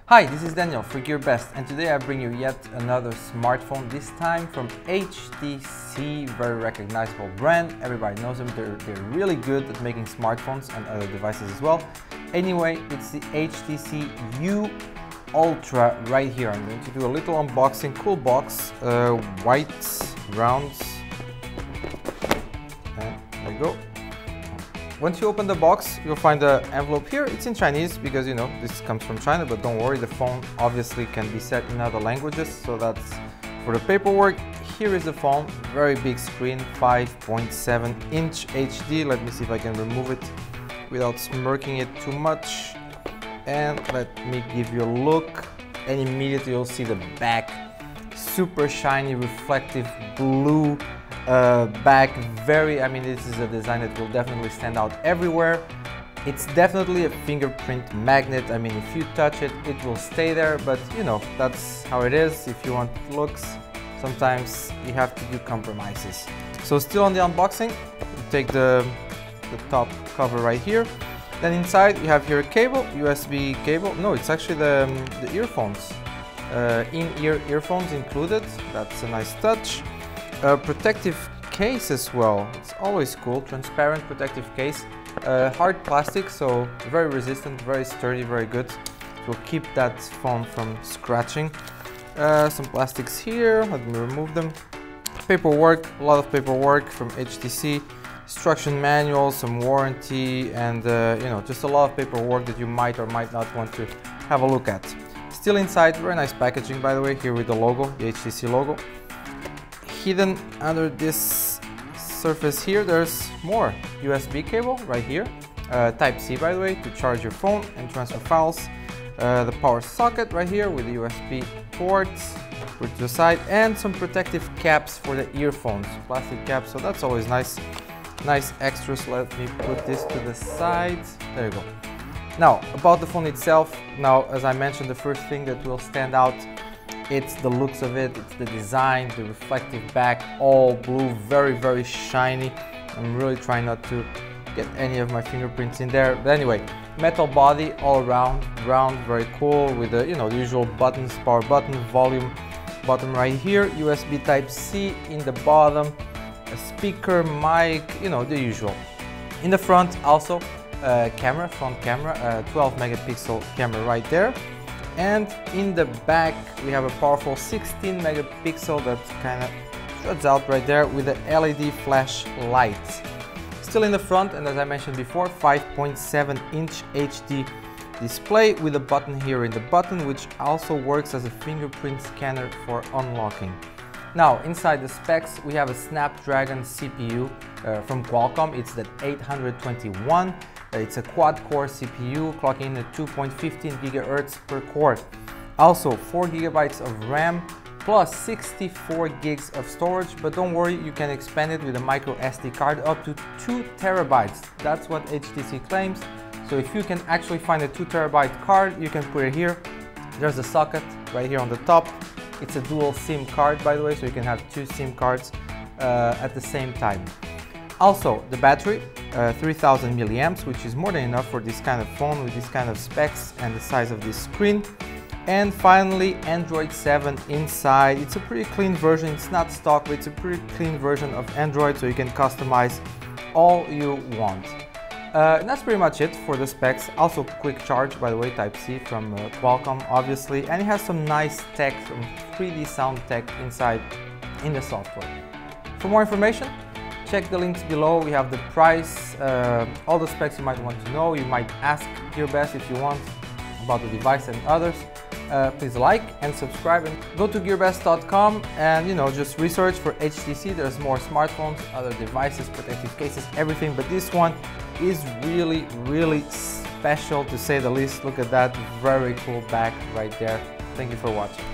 Hi, this is Daniel for GearBest, and today I bring you yet another smartphone, this time from HTC, very recognizable brand. Everybody knows them, they're really good at making smartphones and other devices as well. Anyway, it's the HTC U Ultra right here. I'm going to do a little unboxing, cool box, white, round, and there you go. Once you open the box, you'll find the envelope here. It's in Chinese because, you know, this comes from China, but don't worry, the phone obviously can be set in other languages, so that's for the paperwork. Here is the phone, very big screen, 5.7-inch HD. Let me see if I can remove it without smirking it too much. And let me give you a look, and immediately you'll see the back, super shiny, reflective blue back. I mean, this is a design that will definitely stand out everywhere. It's definitely a fingerprint magnet. I mean, if you touch it, it will stay there, but you know, that's how it is. If you want looks, sometimes you have to do compromises. So still on the unboxing, you take the top cover right here. Then inside you have here a cable, USB cable. No, it's actually the earphones. In-ear earphones included. That's a nice touch. A protective case as well. It's always cool. Transparent protective case. Hard plastic, so very resistant, very sturdy, very good. It will keep that phone from scratching. Some plastics here. Let me remove them. Paperwork, a lot of paperwork from HTC. Instruction manual, some warranty, and you know, just a lot of paperwork that you might or might not want to have a look at. Still inside, very nice packaging, by the way, here with the logo, the HTC logo. Hidden under this surface here, there's more USB cable right here. Type-C, by the way, to charge your phone and transfer files. The power socket right here with the USB ports, put to the side, and some protective caps for the earphones, plastic caps, so that's always nice. Nice extras. Let me put this to the side. There you go. Now, about the phone itself, now, as I mentioned, the first thing that will stand out, it's the looks of it, it's the design, the reflective back, all blue, very, very shiny. I'm really trying not to get any of my fingerprints in there. But anyway, metal body all around, round, very cool, with the, you know, the usual buttons, power button, volume button right here, USB Type-C in the bottom, a speaker, mic, you know, the usual. In the front also, camera, front camera, 12 megapixel camera right there. And in the back, we have a powerful 16 megapixel that kind of shuts out right there with the LED flash light. Still in the front, and as I mentioned before, 5.7-inch HD display with a button here in the button, which also works as a fingerprint scanner for unlocking. Now, inside the specs, we have a Snapdragon CPU from Qualcomm. It's the 821. It's a quad-core CPU, clocking in at 2.15 GHz per core. Also, 4 GB of RAM plus 64 gigs of storage, but don't worry, you can expand it with a micro SD card up to 2 TB. That's what HTC claims. So if you can actually find a 2 TB card, you can put it here. There's a socket right here on the top. It's a dual SIM card, by the way, so you can have 2 SIM cards at the same time. Also, the battery, 3000 milliamps, which is more than enough for this kind of phone with this kind of specs and the size of this screen. And finally, Android 7 inside. It's a pretty clean version. It's not stock, but it's a pretty clean version of Android, so you can customize all you want. And that's pretty much it for the specs. Also, quick charge, by the way, Type-C from Qualcomm, obviously. And it has some nice tech, some 3D sound tech inside in the software. For more information, check the links below. We have the price, all the specs you might want to know. You might ask GearBest if you want about the device and others. Please like and subscribe, and go to gearbest.com and, you know, just research for HTC. There's more smartphones, other devices, protective cases, everything, but this one is really, really special, to say the least. Look at that very cool back right there. Thank you for watching.